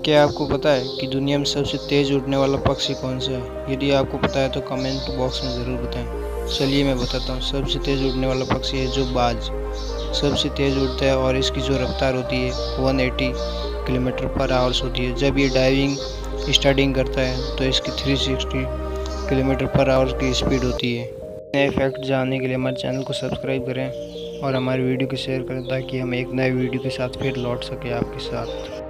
क्या आपको पता है कि दुनिया में सबसे तेज़ उड़ने वाला पक्षी कौन सा है? यदि आपको पता है तो कमेंट बॉक्स में ज़रूर बताएं। चलिए मैं बताता हूँ। सबसे तेज़ उड़ने वाला पक्षी है जो बाज सबसे तेज़ उड़ता है और इसकी जो रफ्तार होती है 180 किलोमीटर पर आवर्स होती है। जब ये डाइविंग स्टार्टिंग करता है तो इसकी 360 किलोमीटर पर आवर्स की स्पीड होती है। नए फैक्ट जानने के लिए हमारे चैनल को सब्सक्राइब करें और हमारी वीडियो को शेयर करें ताकि हम एक नए वीडियो के साथ फिर लौट सकें आपके साथ।